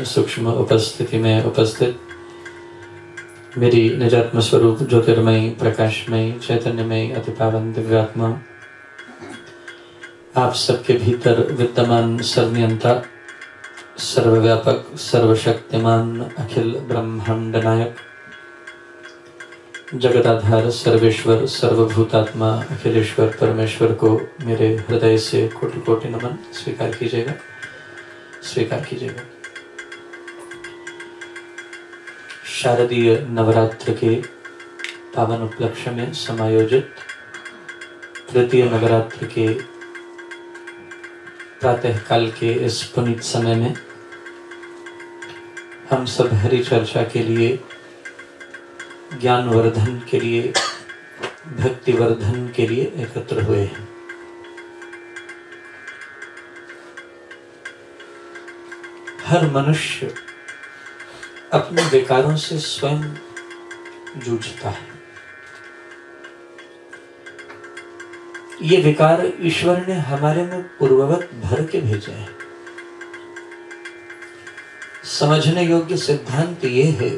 सूक्ष्म उपस्थिति में उपस्थित मेरी निजात्म स्वरूप ज्योतिर्मयी प्रकाशमयी चैतन्यमयी अति पावन दिव्यात्मा आप सबके भीतर विद्यमान सर्वनियंता सर्वव्यापक सर्वशक्तिमान अखिल ब्रह्मांड नायक जगदाधार सर्वेश्वर सर्वभूतात्मा अखिलेश्वर परमेश्वर को मेरे हृदय से कोटि कोटि नमन स्वीकार कीजिएगा, स्वीकार कीजिएगा। शारदीय नवरात्र के पावन उपलक्ष्य में समायोजित तृतीय नवरात्र के प्रातः काल के इस पुनीत समय में हम सब हरि चर्चा के लिए, ज्ञान वर्धन के लिए, भक्ति वर्धन के लिए एकत्र हुए हैं। हर मनुष्य अपने विकारों से स्वयं जूझता है। ये विकार ईश्वर ने हमारे में पूर्ववत भर के भेजे हैं। समझने योग्य सिद्धांत ये है,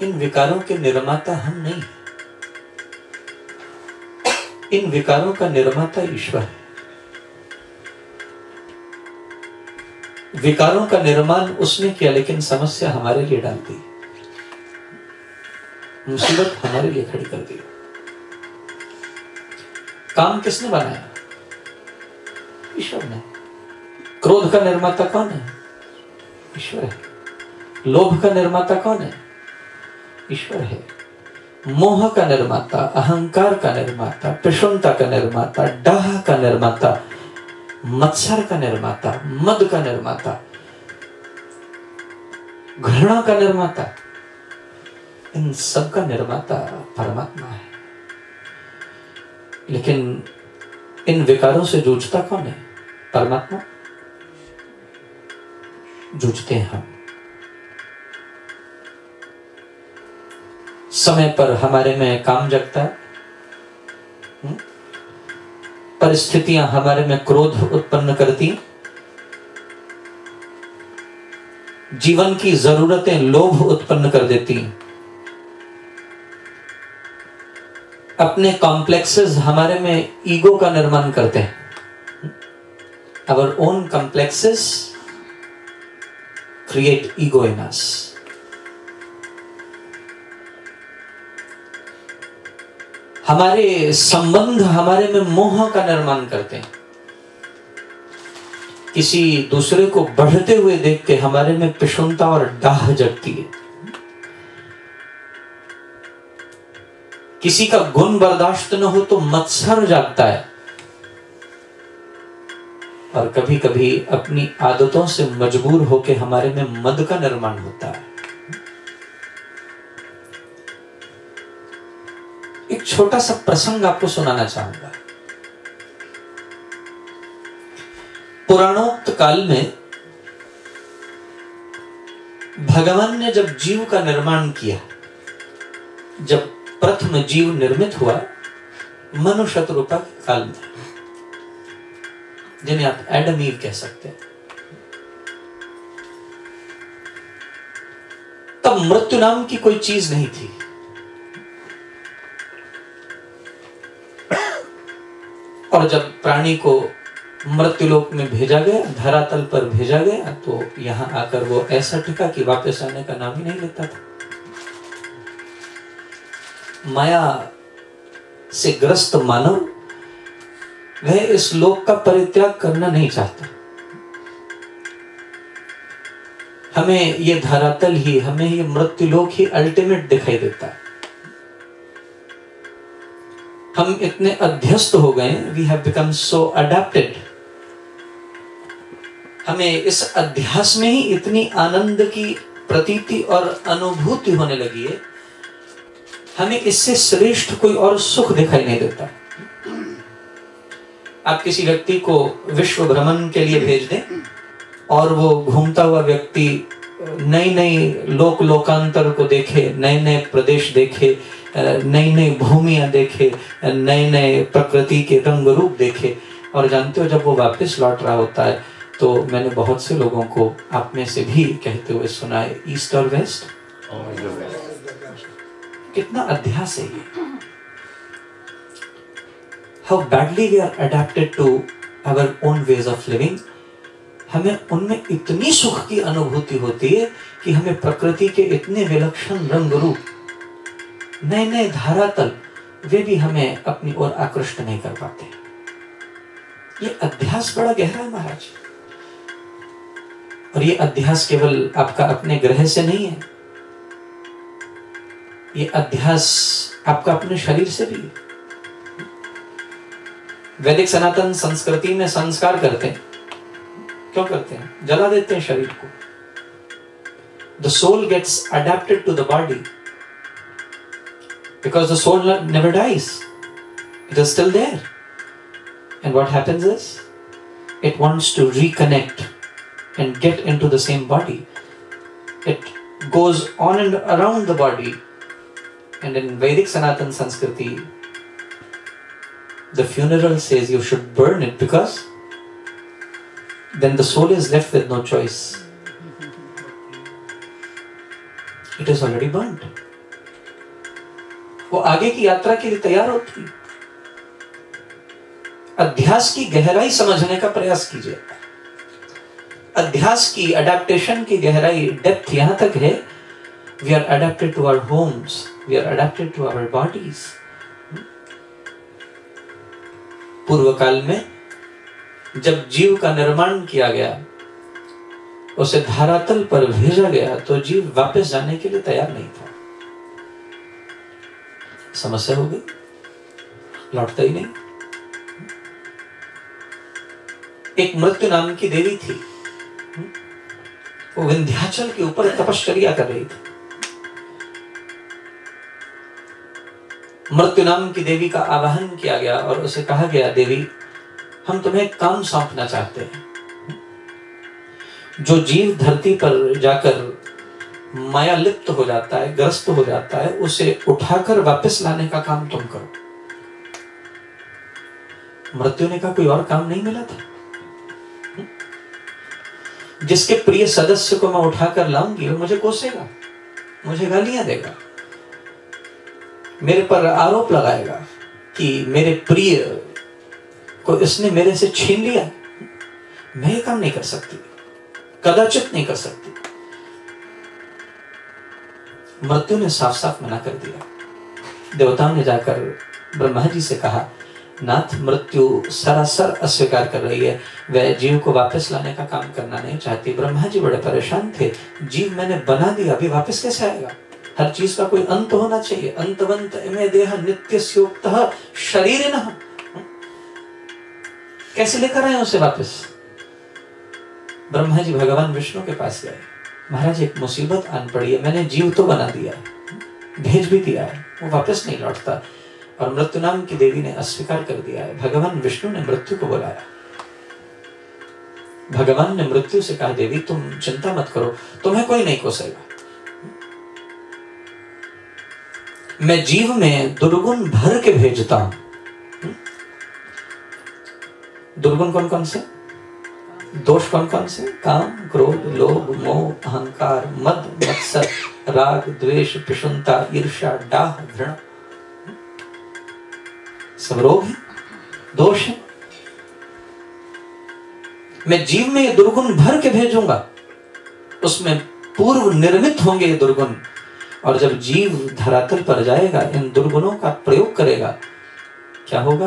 इन विकारों के निर्माता हम नहीं हैं। इन विकारों का निर्माता ईश्वर है। विकारों का निर्माण उसने किया, लेकिन समस्या हमारे लिए डाल दी, मुसीबत हमारे लिए खड़ी कर दी। काम किसने बनाया? ईश्वर ने। क्रोध का निर्माता कौन है? ईश्वर है। लोभ का निर्माता कौन है? ईश्वर है। मोह का निर्माता, अहंकार का निर्माता, प्रशंसा का निर्माता, डाह का निर्माता, मत्सर का निर्माता, मद का निर्माता, घृणा का निर्माता, इन सब का निर्माता परमात्मा है। लेकिन इन विकारों से जूझता कौन है? परमात्मा। जूझते हैं हम। समय पर हमारे में काम जगता है, परिस्थितियां हमारे में क्रोध उत्पन्न करती, जीवन की जरूरतें लोभ उत्पन्न कर देती, अपने कॉम्प्लेक्सेस हमारे में ईगो का निर्माण करते हैं। Our own complexes create ego in us. हमारे संबंध हमारे में मोह का निर्माण करते हैं। किसी दूसरे को बढ़ते हुए देख के हमारे में प्रशंसा और डाह जगती है। किसी का गुण बर्दाश्त न हो तो मत्सर जागता है। और कभी कभी अपनी आदतों से मजबूर होके हमारे में मद का निर्माण होता है। एक छोटा सा प्रसंग आपको सुनाना चाहूंगा। पुराणोक्त काल में भगवान ने जब जीव का निर्माण किया, जब प्रथम जीव निर्मित हुआ, मनु शतरूपा के काल में, जिन्हें आप एडम ईव कह सकते हैं, तब मृत्यु नाम की कोई चीज नहीं थी। और जब प्राणी को मृत्युलोक में भेजा गया, धरातल पर भेजा गया, तो यहां आकर वो ऐसा टिका कि वापस आने का नाम ही नहीं लेता था। माया से ग्रस्त मानव वह इस लोक का परित्याग करना नहीं चाहता। हमें ये धरातल ही, हमें ये मृत्युलोक ही अल्टीमेट दिखाई देता है। हम इतने अध्यस्त हो गए, we have become so adapted. हमें इस अध्यास में ही इतनी आनंद की प्रतीति और अनुभूति होने लगी है, हमें इससे श्रेष्ठ कोई और सुख दिखाई नहीं देता। आप किसी व्यक्ति को विश्व भ्रमण के लिए भेज दें और वो घूमता हुआ व्यक्ति नई नई लोकांतर को देखे, नए नए प्रदेश देखे, नई नई भूमियां देखे, नए नए प्रकृति के रंग रूप देखे, और जानते हो जब वो वापस लौट रहा होता है तो मैंने बहुत से लोगों को आप में से भी कहते हुए सुना है, ईस्ट और वेस्ट। कितना अध्यास है ये। How badly we are adapted to our own ways of living. हमें उनमें इतनी सुख की अनुभूति होती है कि हमें प्रकृति के इतने विलक्षण रंग रूप, नए नए धरातल, वे भी हमें अपनी ओर आकृष्ट नहीं कर पाते। ये अध्यास बड़ा गहरा है महाराज। और ये अध्यास केवल आपका अपने ग्रह से नहीं है, ये अध्यास आपका अपने शरीर से भी है। वैदिक सनातन संस्कृति में संस्कार करते हैं, क्यों करते हैं? जला देते हैं शरीर को। The soul gets adapted to the body because the soul never dies. It is still there. And what happens is, it wants to reconnect and get into the same body. It goes on and around the body. And in Vedic Sanatan Sanskriti, the funeral says you should burn it, because then the soul is left with no choice. It is already burnt. वो आगे की यात्रा के लिए तैयार होती है। अध्यास की गहराई समझने का प्रयास कीजिए। अध्यास की, अडेप्टेशन की गहराई, डेप्थ यहां तक है, we are adapted to our homes, we are adapted to our bodies. पूर्व काल में जब जीव का निर्माण किया गया, उसे धरातल पर भेजा गया, तो जीव वापस जाने के लिए तैयार नहीं था। समस्या हो गई, लौटता ही नहीं। एक मृत्यु नाम की देवी थी, वो विंध्याचल के ऊपर तपश्चर्या कर रही थी। मृत्यु नाम की देवी का आवाहन किया गया और उसे कहा गया, देवी हम तुम्हें काम सौंपना चाहते हैं। जो जीव धरती पर जाकर माया लिप्त हो जाता है, ग्रस्त हो जाता है, उसे उठाकर वापस लाने का काम तुम करो। मृत्यु ने कहा कोई और काम नहीं मिला था? जिसके प्रिय सदस्य को मैं उठाकर लाऊंगी वो मुझे कोसेगा, मुझे गालियां देगा, मेरे पर आरोप लगाएगा कि मेरे प्रिय को इसने मेरे से छीन लिया। मैं ये काम नहीं कर सकती, कदाचित नहीं कर सकती। मृत्यु ने साफ साफ मना कर दिया। देवताओं ने जाकर ब्रह्मा जी से कहा, नाथ, मृत्यु सरासर अस्वीकार कर रही है, वह जीव को वापस लाने का काम करना नहीं चाहती। ब्रह्मा जी बड़े परेशान थे, जीव मैंने बना दिया, अभी वापस कैसे आएगा? हर चीज का कोई अंत होना चाहिए। अंतवंत इमे देह नित्यस्योक्तः शरीरिणः। कैसे लेकर आए उसे वापस? ब्रह्मा जी भगवान विष्णु के पास गए, महाराज एक मुसीबत आन पड़ी है, मैंने जीव तो बना दिया है, भेज भी दिया है, वो वापस नहीं लौटता। और मृत्यु नाम की देवी ने अस्वीकार कर दिया है। भगवान विष्णु ने मृत्यु को बुलाया। भगवान ने मृत्यु से कहा, देवी तुम चिंता मत करो, तुम्हें कोई नहीं कोसेगा। मैं जीव में दुर्गुण भर के भेजता हूं। दुर्गुण कौन कौन से? दोष कौन कौन से? काम, क्रोध, लोभ, मोह, अहंकार, मद, मत्सर, राग, द्वेष, पिशुनता, ईर्ष्या, डाह, घृणा, सब रोग है, दोष है। मैं जीव में ये दुर्गुण भर के भेजूंगा, उसमें पूर्व निर्मित होंगे ये दुर्गुण। और जब जीव धरातल पर जाएगा, इन दुर्गुणों का प्रयोग करेगा, क्या होगा?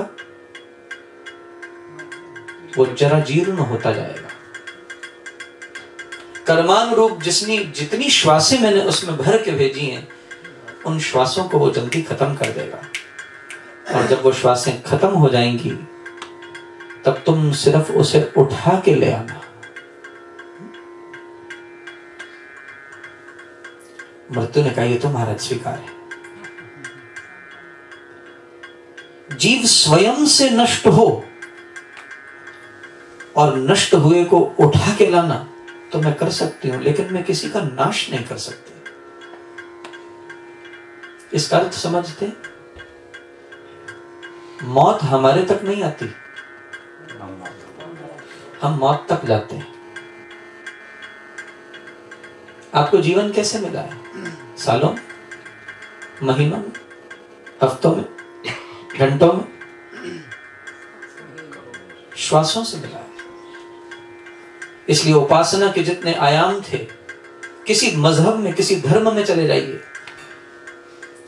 वो जरा जीर्ण होता जाएगा। कर्मानुरूप जितनी श्वासें मैंने उसमें भर के भेजी हैं, उन श्वासों को वो जल्दी खत्म कर देगा। और जब वो श्वासें खत्म हो जाएंगी, तब तुम सिर्फ उसे उठा के ले आना। मृत्यु ने कहा, ये तो महाराज स्वीकार है। जीव स्वयं से नष्ट हो और नष्ट हुए को उठा के लाना तो मैं कर सकती हूं, लेकिन मैं किसी का नाश नहीं कर सकती। इसका अर्थ समझते? मौत हमारे तक नहीं आती, हम मौत तक जाते हैं। आपको जीवन कैसे मिला है? सालों में, महीनों में, हफ्तों में, घंटों में, श्वासों से मिला है। इसलिए उपासना के जितने आयाम थे, किसी मजहब में, किसी धर्म में चले जाइए,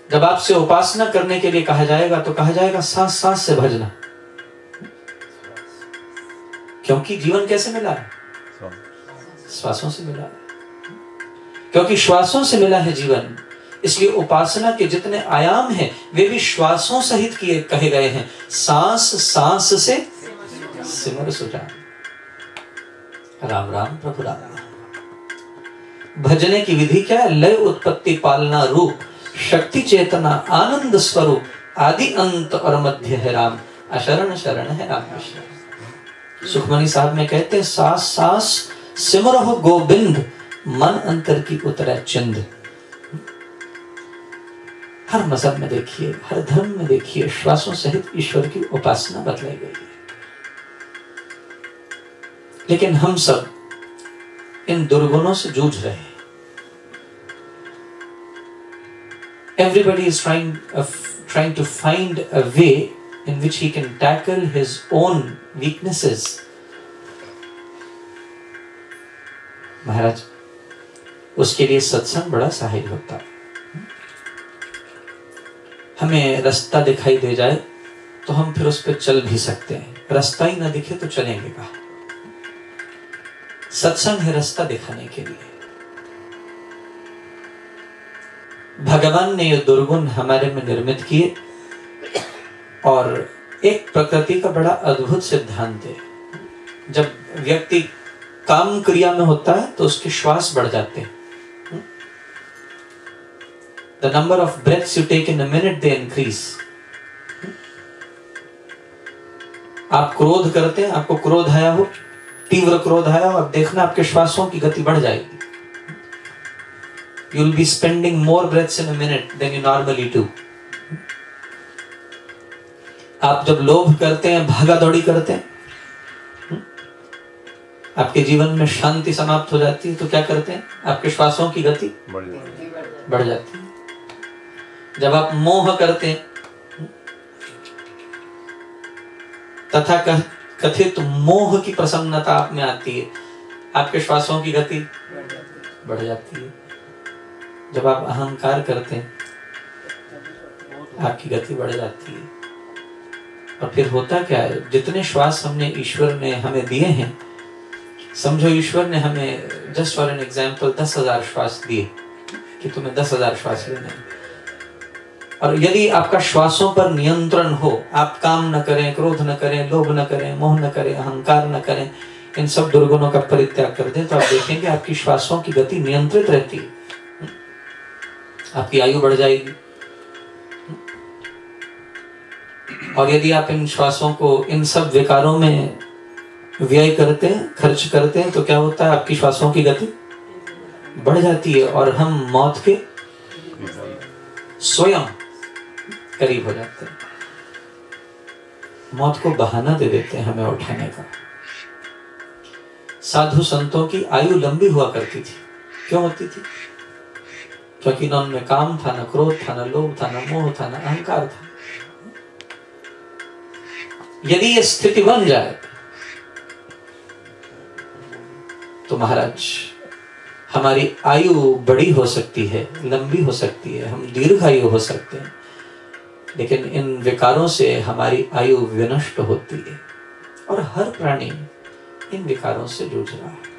जब आपसे उपासना करने के लिए कहा जाएगा तो कहा जाएगा सांस सांस से भजना। क्योंकि जीवन कैसे मिला है? श्वासों से मिला है। क्योंकि श्वासों से मिला है जीवन, इसलिए उपासना के जितने आयाम हैं वे भी श्वासों सहित किए कहे गए हैं। सांस सांस से सिमर सुजान, राम राम प्रभु राम। भजने की विधि क्या है? लय उत्पत्ति पालना रूप, शक्ति चेतना आनंद स्वरूप, आदि अंत और मध्य है राम, अशरण शरण है राम कृष्ण। सुखमनी साहब में कहते हैं, सास सास सिमरहो गोविंद, मन अंतर की उतरे चिंद। हर मजहब में देखिए, हर धर्म में देखिए, श्वासों सहित ईश्वर की उपासना बतलाई गई है। लेकिन हम सब इन दुर्गुणों से जूझ रहे हैं। Everybody is trying to find a way in which he can tackle his own weaknesses. महाराज, उसके लिए सत्संग बड़ा सहायक होता है। हमें रास्ता दिखाई दे जाए तो हम फिर उस पर चल भी सकते हैं, रास्ता ही ना दिखे तो चलेंगे कहाँ? सत्संग है रास्ता दिखाने के लिए। भगवान ने ये दुर्गुण हमारे में निर्मित किए, और एक प्रकृति का बड़ा अद्भुत सिद्धांत है। जब व्यक्ति काम क्रिया में होता है तो उसके श्वास बढ़ जाते हैं। The number of breaths you take in a minute they increase. आप क्रोध करते हैं, आपको क्रोध आया हो, तीव्र क्रोध आया हो, अब देखना आपके श्वासों की गति बढ़ जाएगी। You will be spending more breaths in a minute than you normally do. आप जब लोभ करते हैं, भागा दौड़ी करते हैं, आपके जीवन में शांति समाप्त हो जाती है, तो क्या करते हैं? आपके श्वासों की गति बढ़ जाती है। जब आप मोह करते हैं, तथा कथित मोह की प्रसन्नता आप में आती है, आपके श्वासों की गति बढ़ जाती है। जब आप अहंकार करते हैं, आपकी गति बढ़ जाती है। और फिर होता क्या है? जितने श्वास हमने ईश्वर ने हमें दिए हैं, समझो ईश्वर ने हमें जस्ट फॉर एन एग्जाम्पल 10,000 श्वास दिए कि तुम्हें 10,000 श्वास लेने हैं। और यदि आपका श्वासों पर नियंत्रण हो, आप काम न करें, क्रोध न करें, लोभ न करें, मोह न करें, अहंकार न करें, इन सब दुर्गुणों का परित्याग कर दें, तो आप देखेंगे आपकी श्वासों की गति नियंत्रित रहती है, आपकी आयु बढ़ जाएगी। और यदि आप इन श्वासों को इन सब विकारों में व्यय करते हैं, खर्च करते हैं, तो क्या होता है? आपकी श्वासों की गति बढ़ जाती है और हम मौत के स्वयं करीब हो जाते हैं। मौत को बहाना दे देते हैं हमें उठाने का। साधु संतों की आयु लंबी हुआ करती थी। क्यों होती थी? क्योंकि न उनमें काम था, न क्रोध था, न लोभ था, न मोह था, न अहंकार था। यदि ये स्थिति बन जाए तो महाराज हमारी आयु बड़ी हो सकती है, लंबी हो सकती है, हम दीर्घायु हो सकते हैं, लेकिन इन विकारों से हमारी आयु विनष्ट होती है। और हर प्राणी इन विकारों से जूझ रहा है।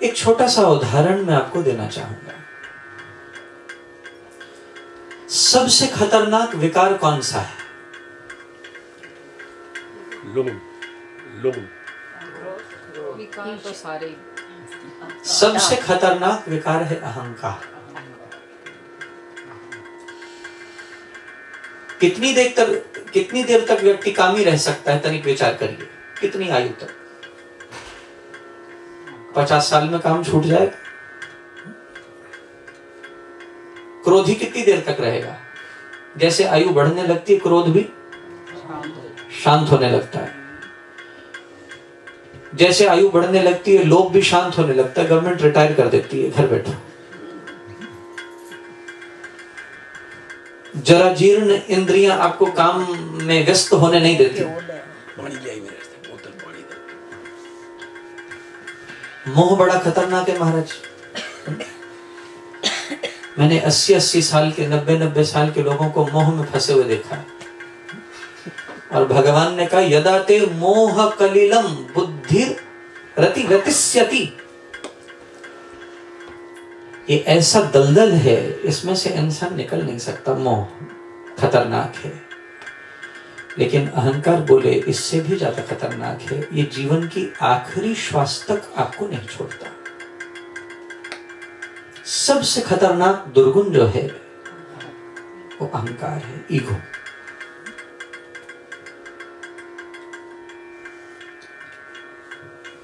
एक छोटा सा उदाहरण मैं आपको देना चाहूंगा। सबसे खतरनाक विकार कौन सा है? लोभ। विकार तो सारे। सबसे खतरनाक विकार है अहंकार। कितनी देर तक व्यक्ति कामी रह सकता है? तनिक विचार करिए, कितनी आयु तक? 50 साल में काम छूट जाएगा। क्रोधी कितनी देर तक रहेगा? जैसे आयु बढ़ने लगती है, क्रोध भी शांत होने लगता है। जैसे आयु बढ़ने लगती है लोभ भी शांत होने लगता है, गवर्नमेंट रिटायर कर देती है, घर बैठो। जरा जीर्ण इंद्रियां आपको काम में व्यस्त होने नहीं देती। मोह बड़ा खतरनाक है महाराज। मैंने 80-80 साल के 90-90 साल के लोगों को मोह में फंसे हुए देखा है। और भगवान ने कहा यदा ते मोह कलिलम बुद्धिर रति रतिस्यति, ये ऐसा दलदल है, इसमें से इंसान निकल नहीं सकता। मोह खतरनाक है, लेकिन अहंकार बोले इससे भी ज्यादा खतरनाक है। ये जीवन की आखिरी श्वास तक आपको नहीं छोड़ता। सबसे खतरनाक दुर्गुण जो है वो अहंकार है, ईगो।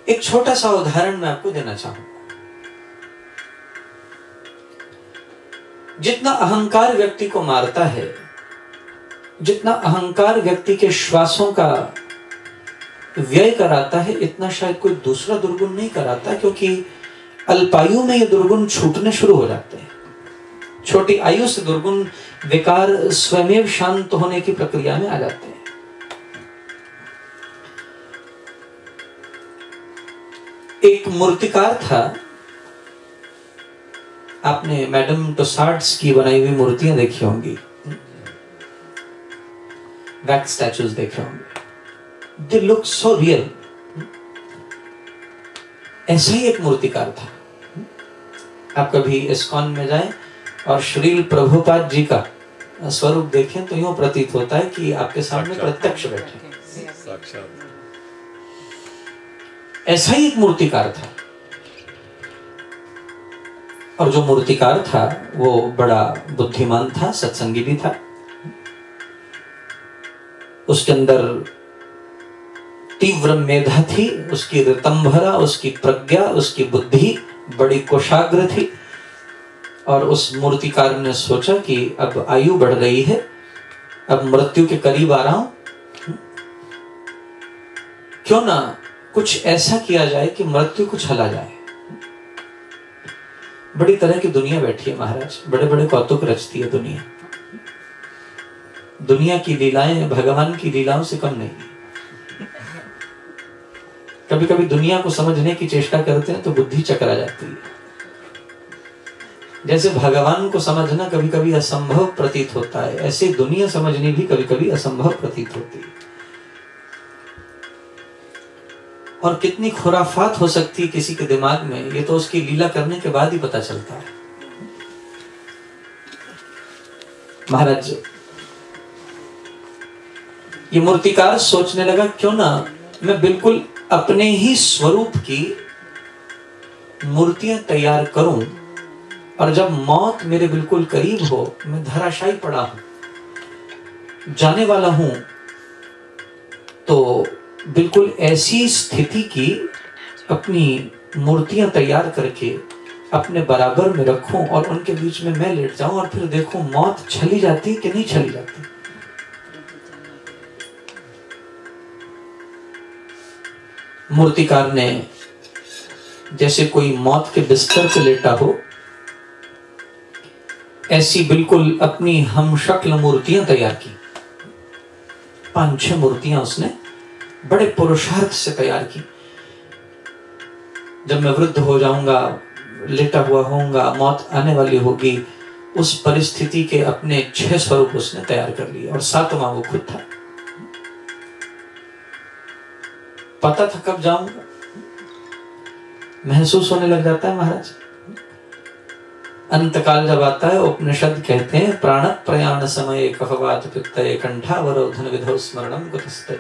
एक छोटा सा उदाहरण मैं आपको देना चाहूंगा। जितना अहंकार व्यक्ति को मारता है, जितना अहंकार व्यक्ति के श्वासों का व्यय कराता है, इतना शायद कोई दूसरा दुर्गुण नहीं कराता, क्योंकि अल्पायु में ये दुर्गुण छूटने शुरू हो जाते हैं। छोटी आयु से दुर्गुण विकार स्वयं शांत होने की प्रक्रिया में आ जाते हैं। एक मूर्तिकार था, आपने मैडम टुसाड्स की बनाई हुई मूर्तियां देखी होंगी, वैक्स स्टैचूज देखे होंगे, दे लुक सो रियल। ऐसा ही एक मूर्तिकार था। आप कभी इस्कॉन में जाएं और श्रील प्रभुपाद जी का स्वरूप देखें तो यूं प्रतीत होता है कि आपके सामने प्रत्यक्ष बैठे। ऐसा ही एक मूर्तिकार था, और जो मूर्तिकार था वो बड़ा बुद्धिमान था, सत्संगी भी था। उसके अंदर तीव्र मेधा थी, उसकी ऋतंभरा, उसकी प्रज्ञा, उसकी बुद्धि बड़ी कोशाग्र थी। और उस मूर्तिकार ने सोचा कि अब आयु बढ़ रही है, अब मृत्यु के करीब आ रहा हूं, क्यों ना कुछ ऐसा किया जाए कि मृत्यु को छला जाए। बड़ी तरह की दुनिया बैठी है महाराज, बड़े बड़े कौतुक रचती है दुनिया। दुनिया की लीलाएं भगवान की लीलाओं से कम नहीं। कभी कभी दुनिया को समझने की चेष्टा करते हैं तो बुद्धि चकरा जाती है। जैसे भगवान को समझना कभी कभी असंभव प्रतीत होता है, ऐसे दुनिया समझनी भी कभी कभी असंभव प्रतीत होती है। और कितनी खुराफात हो सकती है किसी के दिमाग में, ये तो उसकी लीला करने के बाद ही पता चलता है। महाराज ये मूर्तिकार सोचने लगा क्यों ना मैं बिल्कुल अपने ही स्वरूप की मूर्तियां तैयार करूं, और जब मौत मेरे बिल्कुल करीब हो, मैं धराशायी पड़ा हूं, जाने वाला हूं, तो बिल्कुल ऐसी स्थिति की अपनी मूर्तियां तैयार करके अपने बराबर में रखूं और उनके बीच में मैं लेट जाऊं और फिर देखूं मौत छली जाती कि नहीं छली जाती। मूर्तिकार ने जैसे कोई मौत के बिस्तर पे लेटा हो, ऐसी बिल्कुल अपनी हमशक्ल मूर्तियां तैयार की। 5-6 मूर्तियां उसने बड़े पुरुषार्थ से तैयार की। जब मैं वृद्ध हो जाऊंगा, लेटा हुआ होऊंगा, मौत आने वाली होगी, उस परिस्थिति के अपने 6 स्वरूप उसने तैयार कर लिए, और 7वां वो खुद था। पता था कब जाऊंगा, महसूस होने लग जाता है महाराज। अंतकाल जब आता है, उपनिषद कहते हैं प्राण प्रयाण समय कफवात पित्तये कंठावरोधन विधौ स्मरणम कुतस्ते।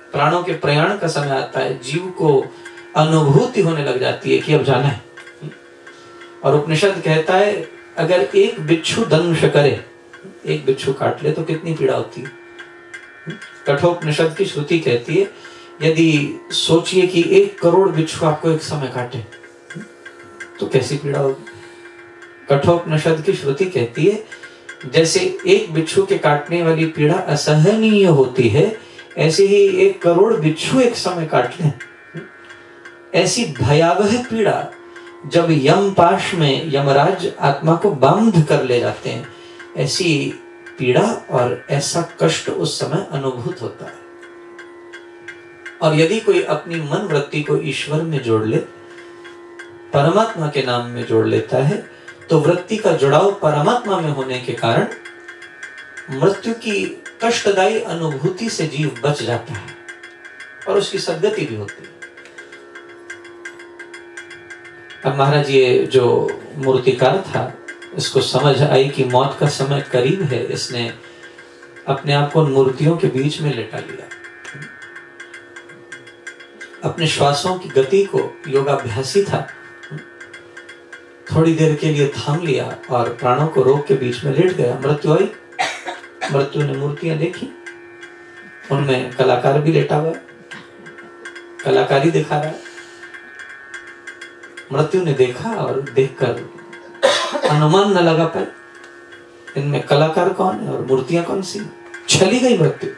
प्राणों के प्रयाण का समय आता है, जीव को अनुभूति होने लग जाती है कि अब जाना है। और उपनिषद कहता है अगर एक बिच्छू दंश करे, एक बिच्छू काट ले तो कितनी पीड़ा होती है। कठोपनिषद की श्रुति कहती है यदि सोचिए कि 1 करोड़ बिच्छू आपको एक समय काटे तो कैसी पीड़ा होगी। कठोपनिषद की श्रुति कहती है जैसे एक बिच्छू के काटने वाली पीड़ा असहनीय होती है, ऐसे ही 1 करोड़ बिच्छू एक समय काट लें ऐसी भयावह पीड़ा जब यमपाश में यमराज आत्मा को बांध कर ले जाते हैं, ऐसी पीड़ा और ऐसा कष्ट उस समय अनुभूत होता है। और यदि कोई अपनी मन वृत्ति को ईश्वर में जोड़ ले, परमात्मा के नाम में जोड़ लेता है, तो वृत्ति का जुड़ाव परमात्मा में होने के कारण मृत्यु की कष्टदायी अनुभूति से जीव बच जाता है और उसकी सद्गति भी होती है। अब महाराज ये जो मूर्तिकार था, इसको समझ आई कि मौत का समय करीब है, इसने अपने आप को मूर्तियों के बीच में लेटा लिया। अपने श्वासों की गति को, योगाभ्यासी था, थोड़ी देर के लिए थाम लिया और प्राणों को रोक के बीच में लेट गया। मृत्यु आई, मृत्यु ने मूर्तियां देखी, उनमें कलाकार भी लेटा हुआ है, कलाकारी दिखा रहा है। मृत्यु ने देखा और देखकर अनुमान न लगा पाए इनमें कलाकार कौन है और मूर्तियां कौन सी। चली गई मृत्यु,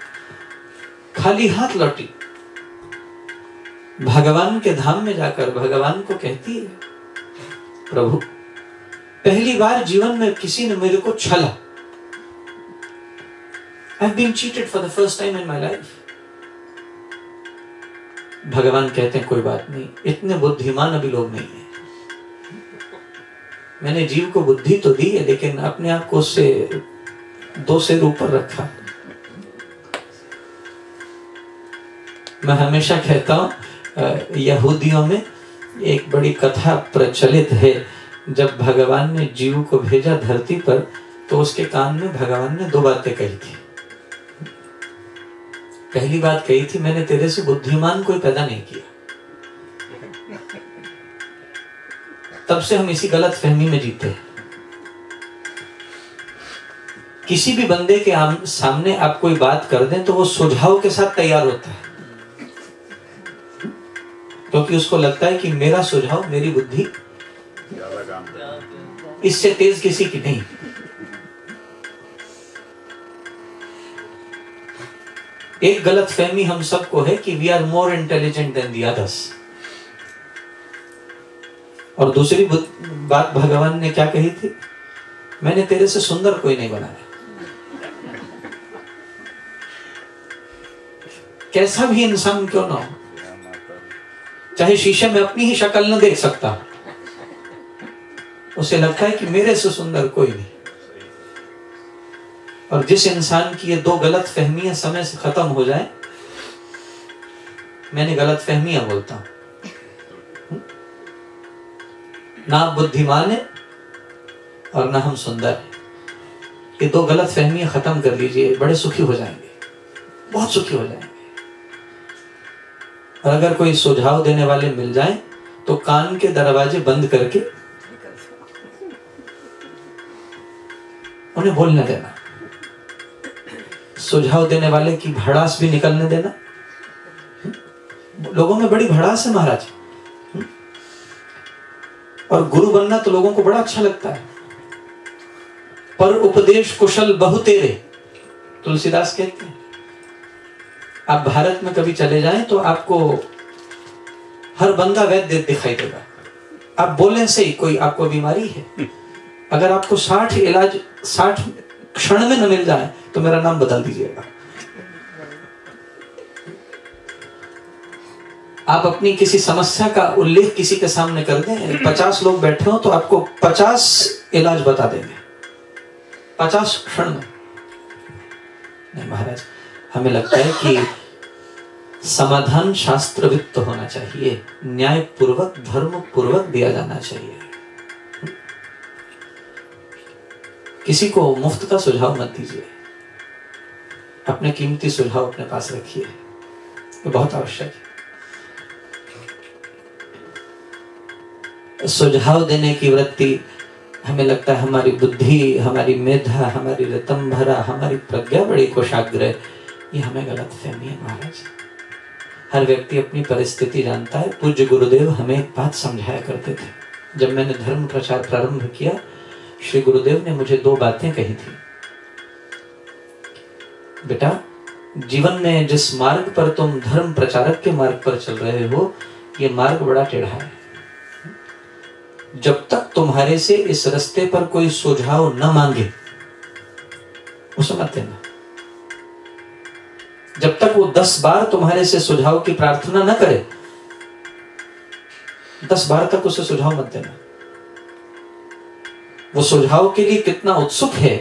खाली हाथ लौटी। भगवान के धाम में जाकर भगवान को कहती है, प्रभु पहली बार जीवन में किसी ने मेरे को छला। I've been cheated for the first time in my life. भगवान कहते हैं कोई बात नहीं, इतने बुद्धिमान अभी लोग नहीं है। मैंने जीव को बुद्धि तो दी है, लेकिन अपने आप को उससे 2 सेर ऊपर रखा। मैं हमेशा कहता हूं, यहूदियों में एक बड़ी कथा प्रचलित है। जब भगवान ने जीव को भेजा धरती पर, तो उसके कान में भगवान ने 2 बातें कही थी। पहली बात कही थी, मैंने तेरे से बुद्धिमान कोई पैदा नहीं किया। तब से हम इसी गलत फहमी में जीते हैं। किसी भी बंदे के सामने आप कोई बात कर दें तो वो सुझाव के साथ तैयार होता है, क्योंकि उसको लगता है कि मेरा सुझाव, मेरी बुद्धि इससे तेज किसी की नहीं। एक गलत फहमी हम सबको है कि we are more intelligent than the others. और दूसरी बात भगवान ने क्या कही थी, मैंने तेरे से सुंदर कोई नहीं बनाया। कैसा भी इंसान क्यों ना हो, चाहे शीशे में अपनी ही शक्ल न देख सकता, उसे लगता है कि मेरे से सुंदर कोई नहीं। और जिस इंसान की ये 2 गलत फहमियां समय से खत्म हो जाए, मैंने गलत फहमियां बोलता हूं, ना आप बुद्धिमान है और ना हम सुंदर हैं। ये 2 गलत फहमियां खत्म कर लीजिए, बड़े सुखी हो जाएंगे, बहुत सुखी हो जाएंगे। और अगर कोई सुझाव देने वाले मिल जाए तो कान के दरवाजे बंद करके उन्हें बोलने देना। सुझाव देने वाले की भड़ास भी निकलने देना। लोगों में बड़ी भड़ास है महाराज, और गुरु बनना तो लोगों को बड़ा अच्छा लगता है। पर उपदेश कुशल बहु तेरे, तुलसीदास कहते हैं। आप भारत में कभी चले जाएं तो आपको हर बंदा वैद्य दिखाई देगा। आप बोलने से ही कोई आपको बीमारी है, अगर आपको 60 इलाज 60 क्षण में न मिल जाए तो मेरा नाम बदल दीजिएगा। आप अपनी किसी समस्या का उल्लेख किसी के सामने कर दें, 50 लोग बैठे हो तो आपको 50 इलाज बता देंगे 50 क्षण में। नहीं महाराज, हमें लगता है कि समाधान शास्त्रवित्त होना चाहिए, न्याय पूर्वक, धर्म पूर्वक दिया जाना चाहिए। किसी को मुफ्त का सुझाव मत दीजिए, अपने कीमती सुझाव अपने पास रखिए, ये बहुत आवश्यक है। सुझाव देने की वृत्ति, हमें लगता है हमारी बुद्धि, हमारी मेधा, हमारी रतंभरा, हमारी प्रज्ञा बड़ी कोशाग्र है, ये हमें गलत फहमी है महाराज। हर व्यक्ति अपनी परिस्थिति जानता है। पूज्य गुरुदेव हमें एक बात समझाया करते थे। जब मैंने धर्म प्रचार प्रारंभ किया, श्री गुरुदेव ने मुझे 2 बातें कही थी। बेटा, जीवन में जिस मार्ग पर तुम धर्म प्रचारक के मार्ग पर चल रहे हो, ये मार्ग बड़ा टेढ़ा है। जब तक तुम्हारे से इस रास्ते पर कोई सुझाव न मांगे उसे मत देना। जब तक वो 10 बार तुम्हारे से सुझाव की प्रार्थना न करे, 10 बार तक उसे सुझाव मत देना। वो सुझाव के लिए कितना उत्सुक है,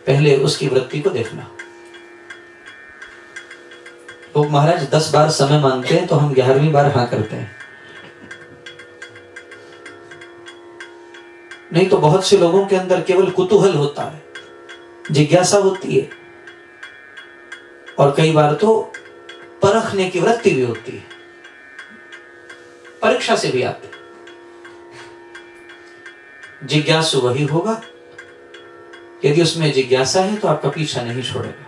पहले उसकी वृत्ति को देखना। लोग महाराज 10 बार समय मांगते हैं तो हम 11वीं बार हाँ करते हैं। नहीं तो बहुत से लोगों के अंदर केवल कुतूहल होता है, जिज्ञासा होती है, और कई बार तो परखने की वृत्ति भी होती है, परीक्षा से भी आती। जिज्ञासु वही होगा, यदि उसमें जिज्ञासा है तो आपका पीछा नहीं छोड़ेगा।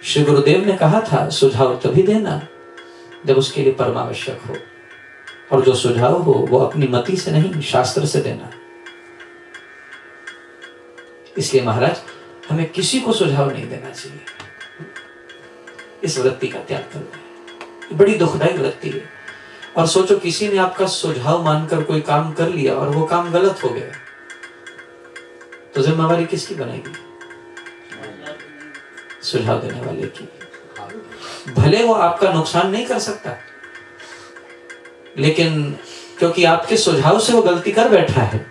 श्री गुरुदेव ने कहा था सुझाव तभी देना जब उसके लिए परमावश्यक हो, और जो सुझाव हो वो अपनी मति से नहीं, शास्त्र से देना। इसलिए महाराज हमें किसी को सुझाव नहीं देना चाहिए। इस वृत्ति का त्याग करना है, बड़ी दुखदायी वृत्ति है। और सोचो किसी ने आपका सुझाव मानकर कोई काम कर लिया और वो काम गलत हो गया, तो जिम्मेवारी किसकी बनेगी? सुझाव देने वाले की। भले वो आपका नुकसान नहीं कर सकता, लेकिन क्योंकि आपके सुझाव से वो गलती कर बैठा है,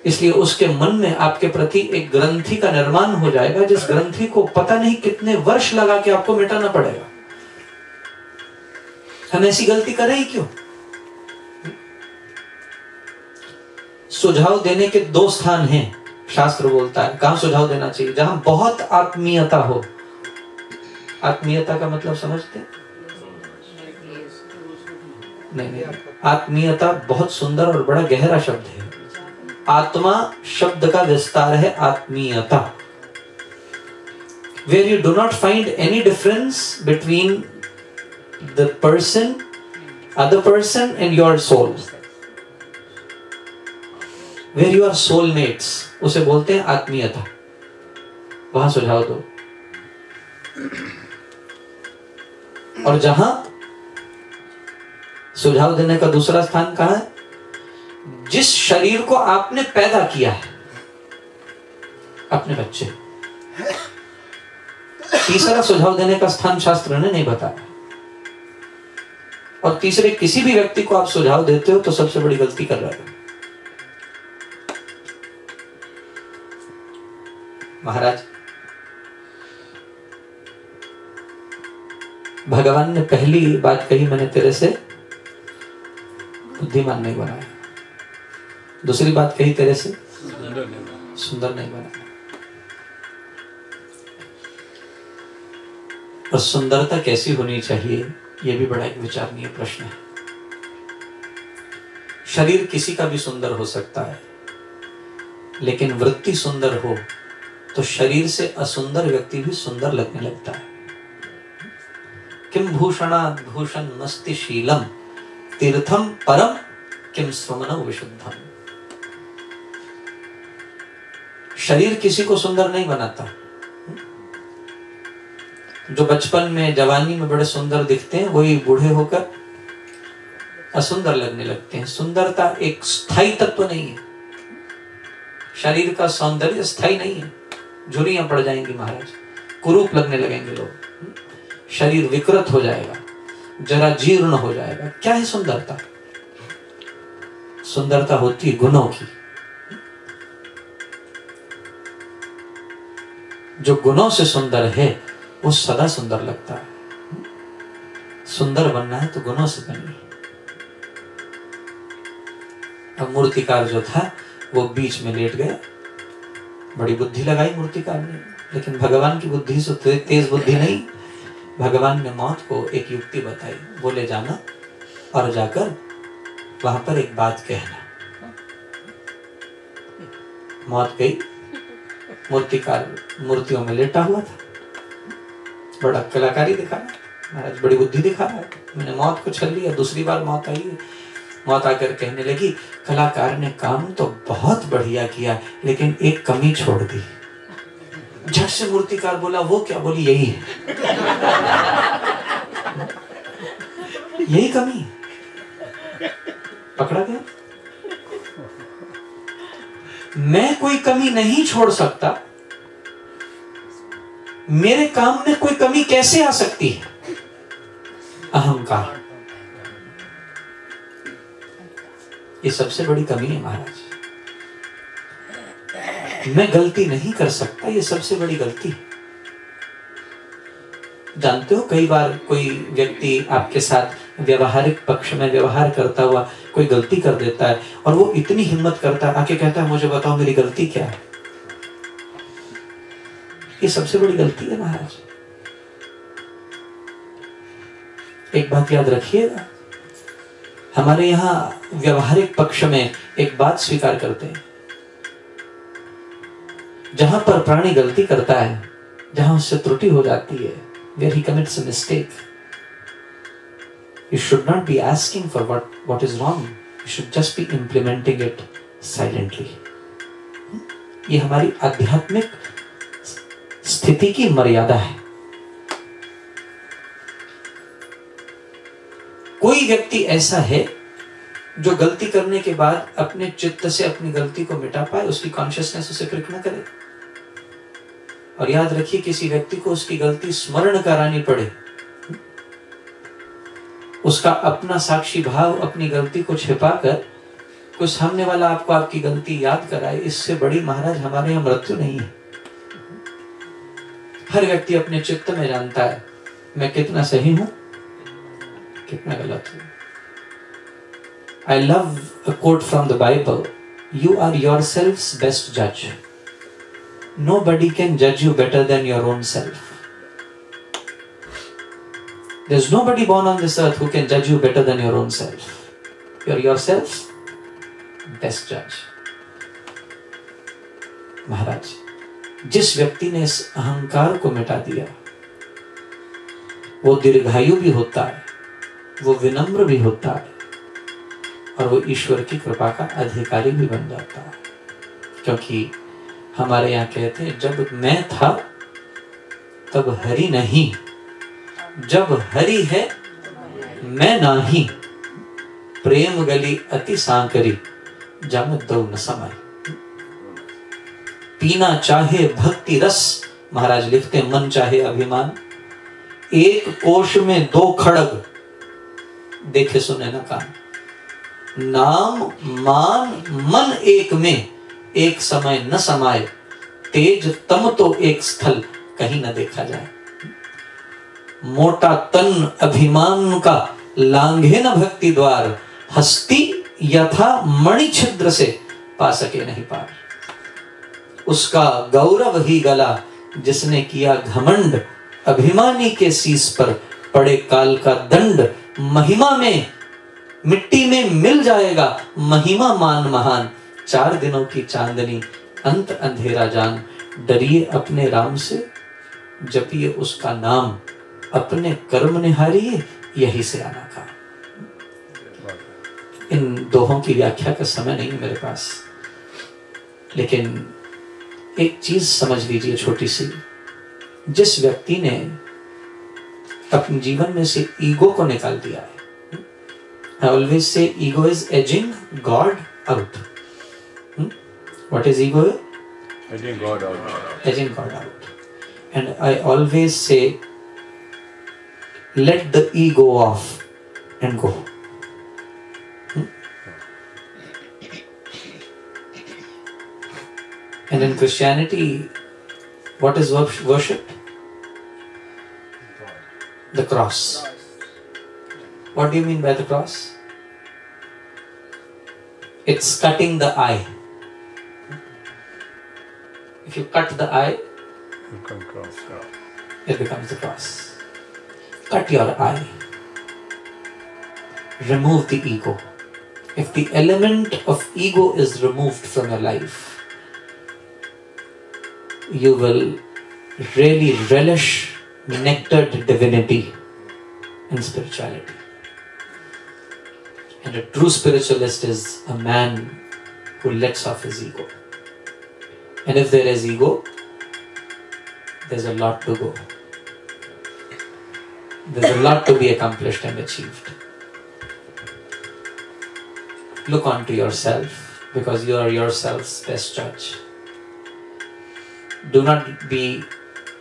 इसलिए उसके मन में आपके प्रति एक ग्रंथि का निर्माण हो जाएगा, जिस ग्रंथि को पता नहीं कितने वर्ष लगा के आपको मिटाना पड़ेगा। हम ऐसी गलती कर रहे हैं क्यों? सुझाव देने के 2 स्थान हैं, शास्त्र बोलता है। कहां सुझाव देना चाहिए? जहां बहुत आत्मीयता हो। आत्मीयता का मतलब समझते? नहीं, आत्मीयता बहुत सुंदर और बड़ा गहरा शब्द है। आत्मा शब्द का विस्तार है आत्मीयता, where you do not find any difference between the person, other person and your soul, where you are soulmates, उसे बोलते हैं आत्मीयता। वहां सुझाव दो। और जहां सुझाव देने का दूसरा स्थान कहां है? जिस शरीर को आपने पैदा किया है, अपने बच्चे। तीसरा सुझाव देने का स्थान शास्त्र ने नहीं बताया। और तीसरे किसी भी व्यक्ति को आप सुझाव देते हो तो सबसे बड़ी गलती कर रहे हो। महाराज भगवान ने पहली बात कही, मैंने तेरे से बुद्धिमान नहीं बनाया। दूसरी बात कही, तेरे से सुंदर नहीं बनाया। और सुंदरता कैसी होनी चाहिए, यह भी बड़ा एक विचारणीय प्रश्न है। शरीर किसी का भी सुंदर हो सकता है, लेकिन वृत्ति सुंदर हो तो शरीर से असुंदर व्यक्ति भी सुंदर लगने लगता है। किम भूषणात् भूषण मस्तिशीलम तीर्थम परम किम स्वमनौ विशुद्धम। शरीर किसी को सुंदर नहीं बनाता। जो बचपन में, जवानी में बड़े सुंदर दिखते हैं, वही बूढ़े होकर असुंदर लगने लगते हैं। सुंदरता एक स्थायी तत्व नहीं है। शरीर का सौंदर्य स्थायी नहीं है। झुर्रियां पड़ जाएंगी महाराज, कुरूप लगने लगेंगे लोग, शरीर विकृत हो जाएगा, जरा जीर्ण हो जाएगा। क्या है सुंदरता? सुंदरता होती है गुणों की। जो गुणों से सुंदर है वो सदा सुंदर लगता है। सुंदर बनना है तो गुणों से बनिए। अब मूर्तिकार जो था वो बीच में लेट गया। बड़ी बुद्धि लगाई मूर्तिकार ने, लेकिन भगवान की बुद्धि से तेज बुद्धि नहीं। भगवान ने मौत को एक युक्ति बताई। बोले जाना और जाकर वहां पर एक बात कहना। मौत गई। मूर्तिकार मूर्तियों में लेटा हुआ था। बड़ा कलाकारी दिखा महाराज, बड़ी बुद्धि दिखा रहा है। मैंने मौत को छल लिया। दूसरी बार मौत आई है। मौत आकर कहने लगी, कलाकार ने काम तो बहुत बढ़िया किया, लेकिन एक कमी छोड़ दी। झट से मूर्तिकार बोला, वो क्या? बोली यही है। यही कमी है। पकड़ा गया? मैं कोई कमी नहीं छोड़ सकता, मेरे काम में कोई कमी कैसे आ सकती है? अहंकार। ये सबसे बड़ी कमी है महाराज। मैं गलती नहीं कर सकता, ये सबसे बड़ी गलती है। जानते हो, कई बार कोई व्यक्ति आपके साथ व्यवहारिक पक्ष में व्यवहार करता हुआ कोई गलती कर देता है और वो इतनी हिम्मत करता है, आके कहता है मुझे बताओ मेरी गलती क्या है। ये सबसे बड़ी गलती है महाराज। एक बात याद रखिएगा, हमारे यहां व्यवहारिक पक्ष में एक बात स्वीकार करते हैं, जहां पर प्राणी गलती करता है, जहां उससे त्रुटि हो जाती है, where he commits a mistake, you should not be asking for what is wrong. You should just be implementing it silently. ये हमारी आध्यात्मिक स्थिति की मर्यादा है। कोई व्यक्ति ऐसा है जो गलती करने के बाद अपने चित्त से अपनी गलती को मिटा पाए, उसकी कॉन्शियसनेस उसे प्रिक न करे। और याद रखिए, किसी व्यक्ति को उसकी गलती स्मरण करानी पड़े, उसका अपना साक्षी भाव अपनी गलती को छिपाकर कोई सामने वाला आपको आपकी गलती याद कराए, इससे बड़ी महाराज हमारे यहाँ मृत्यु नहीं है। हर व्यक्ति अपने चित्त में जानता है मैं कितना सही हूं, कितना गलत हूं। I love a quote from the Bible. You are yourself's best judge. Nobody can judge you better than your own self. There's nobody born on this earth who can judge you better than your own self. You're yourself's best judge. महाराज, जिस व्यक्ति ने इस अहंकार को मिटा दिया, वो दीर्घायु भी होता है, वो विनम्र भी होता है और वो ईश्वर की कृपा का अधिकारी भी बन जाता है। क्योंकि हमारे यहाँ कहते हैं, जब मैं था तब हरि नहीं, जब हरि है मैं नाही, प्रेम गली अति सांकरी जम दो न समय। पीना चाहे भक्ति रस, महाराज लिखते मन चाहे अभिमान, एक कोश में दो खड़ग, देखे सुने न कान। नाम मान मन एक में, एक समय न समाये, तेज तम तो एक स्थल कहीं न देखा जाए। मोटा तन अभिमान का लांघे न भक्ति द्वार, हस्ती यथा मणि छिद्र से पा सके नहीं पार। उसका गौरव ही गला जिसने किया घमंड, अभिमानी के शीस पर पड़े काल का दंड। महिमा में मिट्टी में मिल जाएगा, महिमा मान महान, 4 दिनों की चांदनी अंत अंधेरा जान। डरिए अपने राम से, जपिए उसका नाम, अपने कर्म निहारिए, यही से आना काम। इन दोहों की व्याख्या का समय नहीं है मेरे पास, लेकिन एक चीज समझ लीजिए छोटी सी। जिस व्यक्ति ने अपने जीवन में से ईगो को निकाल दिया है, I always say ego is edging God out. What is ego? Edging God out. Edging God out. And I always say, let the ego off and go. And in Christianity, what is worship? The cross. What do you mean by the cross? It's cutting the eye. If you cut the eye, it becomes the cross. Cut your eye. Remove the ego. If the element of ego is removed from your life, you will really relish nectared divinity and spirituality. And a true spiritualist is a man who lets off his ego. And if there is ego, there's a lot to go. There's a lot to be accomplished and achieved. look onto yourself because you are yourself's best judge. Do not be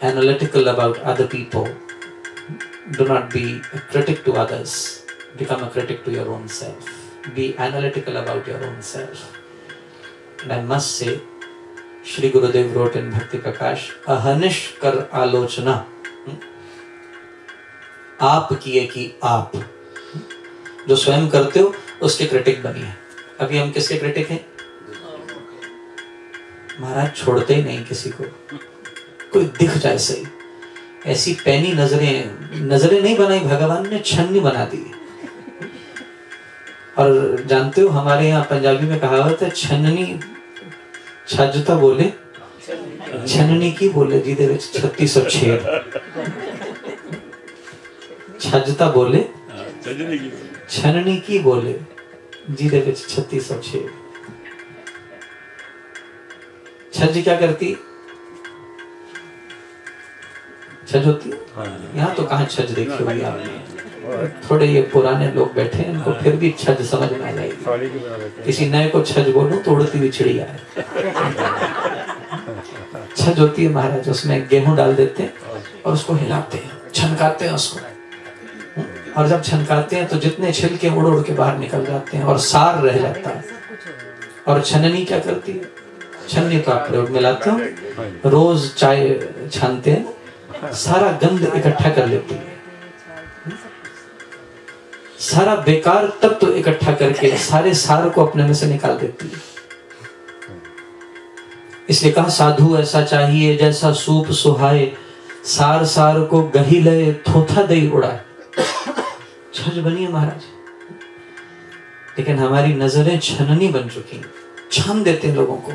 analytical about other people. Do not be a critic to others. Become a critic to your own self. Be analytical about your own self. And I must say, Shri Gurudev wrote in Bhakti Prakash, ahanish kar alochana. आप किए कि आप जो स्वयं करते हो उसके critic बनिए। अभी हम किसके क्रिटिक हैं? महाराज छोड़ते ही नहीं किसी को, कोई दिख जाए सही। ऐसी पैनी नजरें नहीं बनाई भगवान ने, छन्नी बना दी। और जानते हो हमारे यहाँ पंजाबी में कहावत है, छन्नी छज्जता बोले छन्नी की बोले जी दे विच 3606। छज्जता बोले छन्नी की बोले जी दे विच 3606। छज्ज क्या करती? छज्ज होती है। यहाँ तो कहाँ छज्ज देखी होगी आपने? थोड़े ये पुराने लोग बैठे हैं, इनको फिर भी छज्ज समझ में आ जाएगी। किसी नए को छज्ज बोलूं तो उड़ती हुई चिड़िया है। छज्ज होती है महाराज, उसमें गेहूं डाल देते हैं और उसको हिलाते हैं, छनकाते हैं उसको। और जब छनकाते हैं तो जितने छिलके उड़ उड़ के बाहर निकल जाते हैं और सार रह जाता है। और छननी क्या करती है? छन्नी तो आप प्रयोग में लाते हो, रोज चाय छानते हैं, सारा गंद इकट्ठा कर लेती है, सारा बेकार तत्व इकट्ठा करके सारे सार को अपने में से निकाल देती है। इसलिए कहा साधु ऐसा चाहिए जैसा सूप सुहाए, सार सार को गही लय थोथा दई उड़ाए। छज बनिए महाराज। लेकिन हमारी नजरें छननी बन चुकी हैं, छान देते हैं लोगों को।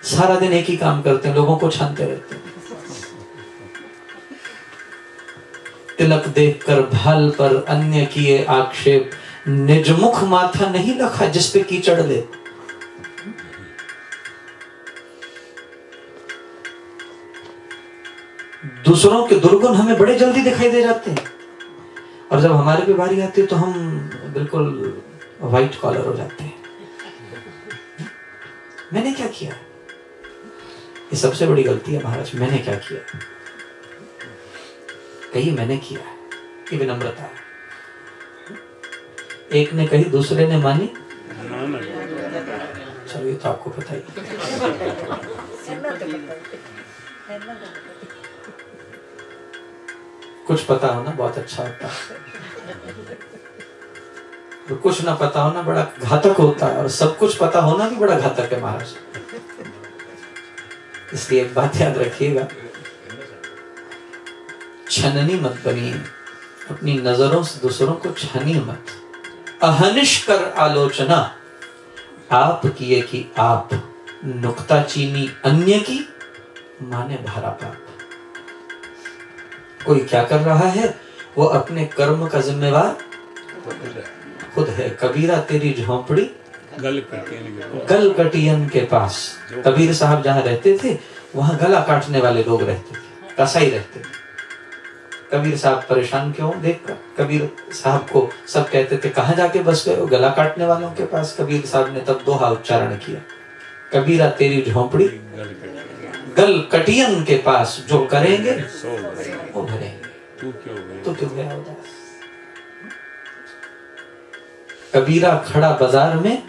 सारा दिन एक ही काम करते हैं, लोगों को छानते रहते हैं। तिलक देखकर भाल पर अन्य किए आक्षेप, निज मुख माथा नहीं लखा जिस पे कीचड़ ले। दूसरों के दुर्गुण हमें बड़े जल्दी दिखाई दे जाते हैं, और जब हमारे पे बारी आती है तो हम बिल्कुल व्हाइट कॉलर हो जाते हैं। मैंने क्या किया? ये सबसे बड़ी गलती है महाराज। मैंने क्या किया? कही मैंने किया है, ये विनम्रता है। एक ने कही, दूसरे ने मानी। चलो ये तो आपको पता ही। कुछ पता होना बहुत अच्छा होता है, तो कुछ ना पता होना बड़ा घातक होता है, और सब कुछ पता होना भी बड़ा घातक है महाराज। इसलिए एक बात याद रखिएगा, छननी मत बनिए, अपनी नजरों से दूसरों को छनिए मत। अहनिश कर आलोचना, आप किए कि आप, नुक्ता चीनी अन्य की माने भारा पाप। कोई क्या कर रहा है वो अपने कर्म का जिम्मेवार खुद है। कबीरा तेरी झोंपड़ी गल कटियन के पास। कबीर साहब जहाँ रहते थे वहां गला काटने वाले लोग रहते थे, कसाई रहते थे। कबीर साहब परेशान क्यों देखकर कबीर साहब को सब कहते थे कहाँ जाके बस गए हो, गला काटने वालों के पास। कबीर साहब ने तब दोहा उच्चारण किया, कबीरा तेरी झोंपड़ी गल कटियन के पास, जो करेंगे वो भरेंगे। तू क्यों गया उदास? कबीरा खड़ा बाजार में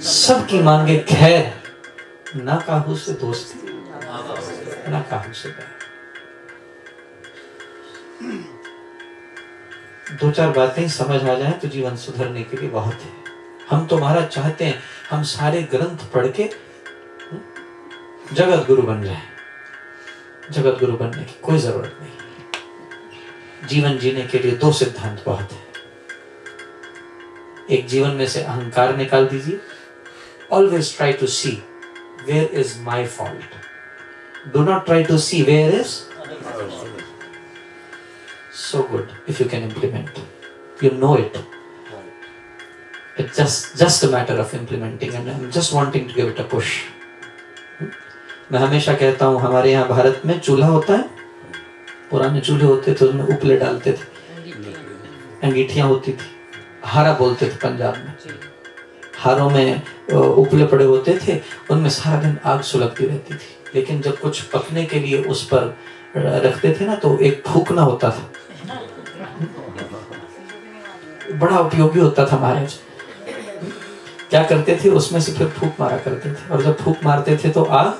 सबकी मांगे खैर, ना काहू से दोस्ती ना काहू से बैर। दो चार बातें समझ आ जाए तो जीवन सुधरने के लिए बहुत है। हम तो महाराज चाहते हैं हम सारे ग्रंथ पढ़ के जगत गुरु बन जाए। जगत गुरु बनने की कोई जरूरत नहीं। जीवन जीने के लिए दो सिद्धांत बहुत है। एक, जीवन में से अहंकार निकाल दीजिए। Always try to see where is my fault, do not try to see where is so good if you can implement. You know it. It's just a matter of implementing, and I'm just wanting to give it a push. मैं हमेशा कहता हूँ हमारे यहाँ भारत में चूल्हा होता है, पुराने चूल्हे होते थे उसमें उपले डालते थे, अंगीठियाँ होती थी, हारा बोलते थे पंजाब में। हारों में उपले पड़े होते थे, उनमें सारा दिन आग सुलगती रहती थी। लेकिन जब कुछ पकने के लिए उस पर रखते थे ना, तो एक फूकना होता था, बड़ा उपयोगी होता था। महाराज क्या करते थे, उसमें से फिर फूक मारा करते थे, और जब फूक मारते थे तो आग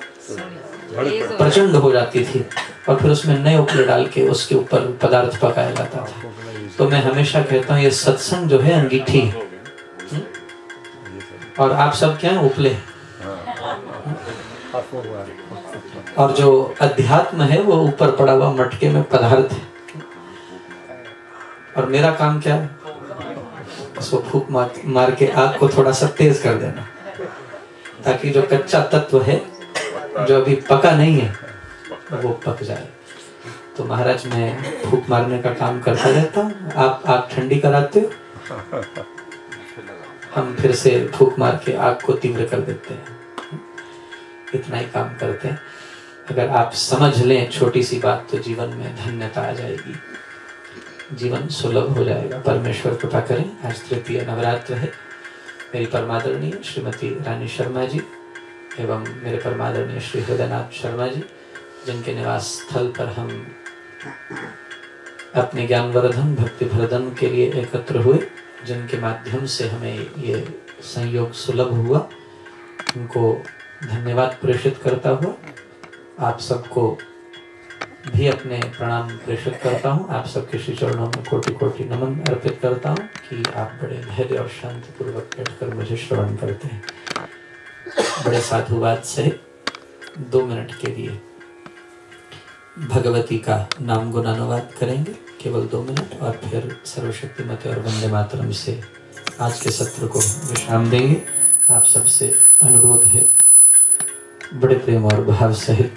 प्रचंड हो जाती थी, और फिर उसमें नए उपले डाल के उसके ऊपर पदार्थ पकाया जाता था। तो मैं हमेशा कहता हूँ, ये सत्संग जो है अंगीठी है, और आप सब क्या है, उपले। और जो अध्यात्म है वो ऊपर पड़ा हुआ मटके में पदार्थ है। और मेरा काम क्या है, उसको फूक मार के आग को थोड़ा सा तेज कर देना, ताकि जो कच्चा तत्व है जो अभी पका नहीं है वो पक जाए। तो महाराज मैं फूक मारने का काम करता रहता हूँ, आप ठंडी कराते हो, हम फिर से फूक मार के आग को तीव्र कर देते हैं। इतना ही काम करते हैं। अगर आप समझ लें छोटी सी बात, तो जीवन में धन्यता आ जाएगी, जीवन सुलभ हो जाएगा। परमेश्वर कृपा करें। आज तृतीय नवरात्र है। मेरी परमादरणीय श्रीमती रानी शर्मा जी एवं मेरे परमादरणीय श्री हृदयनाथ शर्मा जी, जिनके निवास स्थल पर हम अपने ज्ञानवर्धन भक्ति वर्धन के लिए एकत्र हुए, जिनके माध्यम से हमें ये संयोग सुलभ हुआ, उनको धन्यवाद प्रेषित करता हुआ आप सबको भी अपने प्रणाम प्रेषित करता हूँ। आप सबके श्री चरणों में कोटि कोटि नमन अर्पित करता हूँ कि आप बड़े धैर्य और शांति पूर्वक बैठकर मुझे श्रवण करते हैं। बड़े साधुवाद से 2 मिनट के लिए भगवती का नाम गुणानुवाद करेंगे, केवल 2 मिनट, और फिर सर्वशक्तिमते और वंदे मातरम से आज के सत्र को विश्राम देंगे। आप सबसे अनुरोध है, बड़े प्रेम और भाव सहित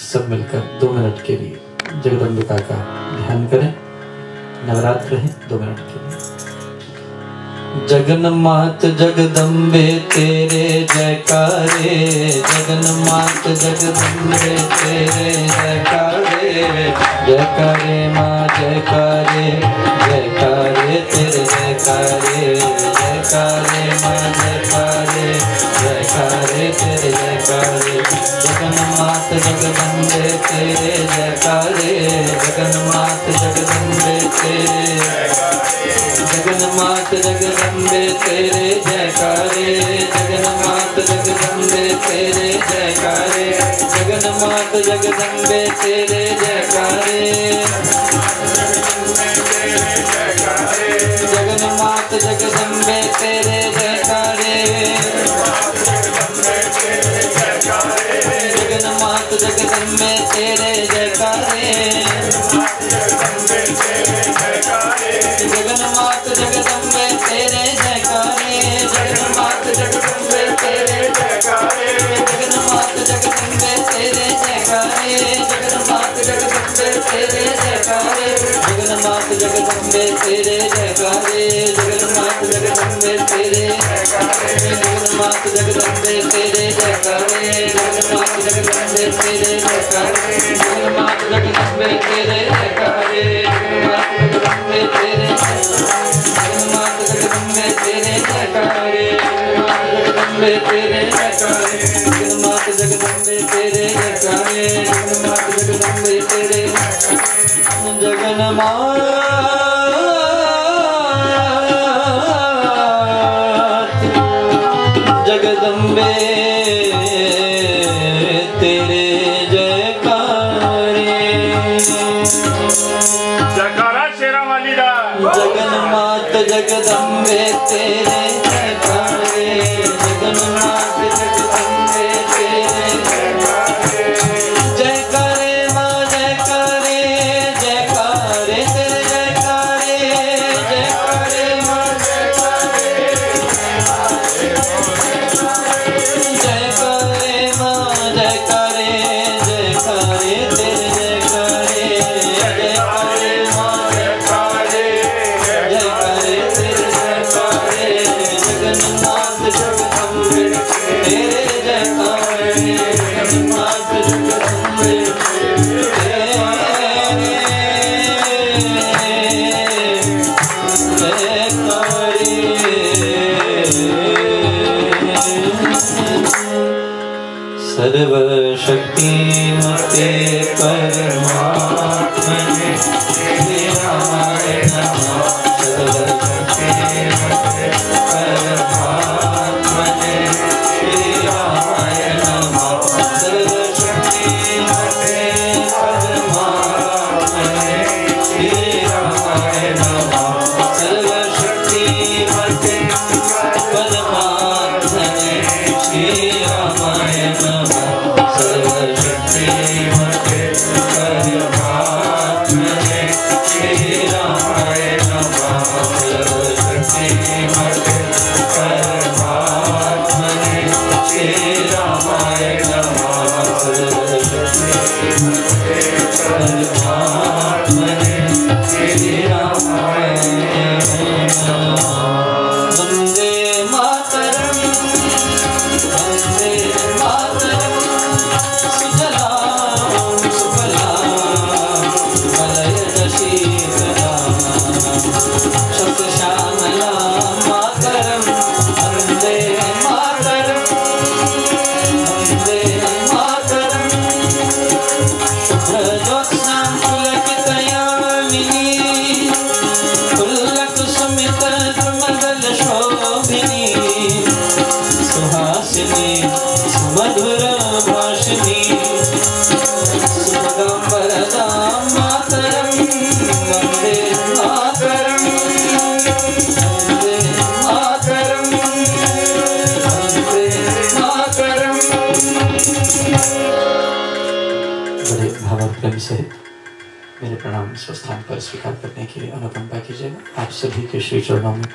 सब मिलकर 2 मिनट के लिए जगदम्बिका का ध्यान करें। नवरात्र है, 2 मिनट के लिए। जगन्मात जगदम्बे तेरे जयकारे, जगन्मात जगदम्बे तेरे जयकारे, जयकारे माँ जयकारे, जयकारे तेरे जयकारे, जयकारे माँ जयकारे, जयकारे तेरे जयकारे। जगन्मात जगदम्बे तेरे जयकारे, जगन्मात जगदम्बे तेरे, जगन्मात जगदम्बे तेरे जयकारे, जगन्मात जगदम्बे तेरे जयकारे, जगन्मात जगदम्बे तेरे जयकारे, जगन्मात जगदम्बे तेरे जयकारे, जगन्मात जगदम्बे तेरे जयकारे, जगन्मात जगदम्बे तेरे जयकारे, जगन्मात जगदम्बे तेरे जयकारे, जगन्मात जगदम्बे तेरे जयकारे, जगन्मात जगदम्बे तेरे जयकारे, जगन्मात जगदम्बे तेरे जयकारे, जगन्मात जगदम्बे तेरे जयकारे, जगन्मात जगदम्बे तेरे जयकारे, जगन्मात जगदम्बे तेरे जयकारे, जगन्मात जगदम्बे तेरे जयकारे, जगन्मात जगदम्बे तेरे, जगन्मात जगदम्बे तेरे जयकारे, जगन्मात जगदम्बे तेरे जयकारे, जगन्मात जगदम्बे तेरे जयकारे, जगन्मात जगदम्बे तेरे, जगन्मात जगदम्बे तेरे जयकारे, जयकारा शेरा वाली दा। जगन्मात जगदम्बे तेरे जयकारे, जगन्मात जगदम्बे तेरे जयकारे, जयकारे माँ जयकारे, जयकारे तेरे जयकारे, जयकारे माँ जयकारे, जयकारे माँ जयकारे, जयकारे तेरे जयकारे, जयकारे माँ जयकारे, जयकारे तेरे जयकारे, जगन्नाथ जगदम्बे तेरे जयकारे, सर्वशक्तिमते परमात्मने श्री रामाय नमः। सर्वशक्तिमते परमात्मने श्री रामाय नमः। सर्वशक्तिमते परमात्मने श्री रामाय नमः। सर्वशक्तिमते परमात्मने श्री रामाय नमः। सर्वशक्तिमते परमात्मने श्री रामाय नमः। सर्वशक्तिमते परमात्मने श्री रामाय नमः। सर्वशक्तिमते परमात्मने श्री रामाय नमः। वन्दे मातरम् वन्दे मातरम्। सुजलां सुफलां मलयजशीतलां शतश्यामलां मातरं वन्दे मातरं वन्दे मातरं। शुभ्रज्योत्स्नां पुलकितयामिनीं पुल्लकुसुमितद्रुमदलशोभिनी सुहासिनी सुमधुरभाषिणी सुभगां वरदां मातरं वन्दे मातरं वन्दे मातरं वन्दे मातरं। बड़े भाव और प्रेम से मेरे प्रणाम स्वस्थान पर स्वीकार करने के लिए अनुकंपा कीजिएगा। आप सभी के श्री चरणों में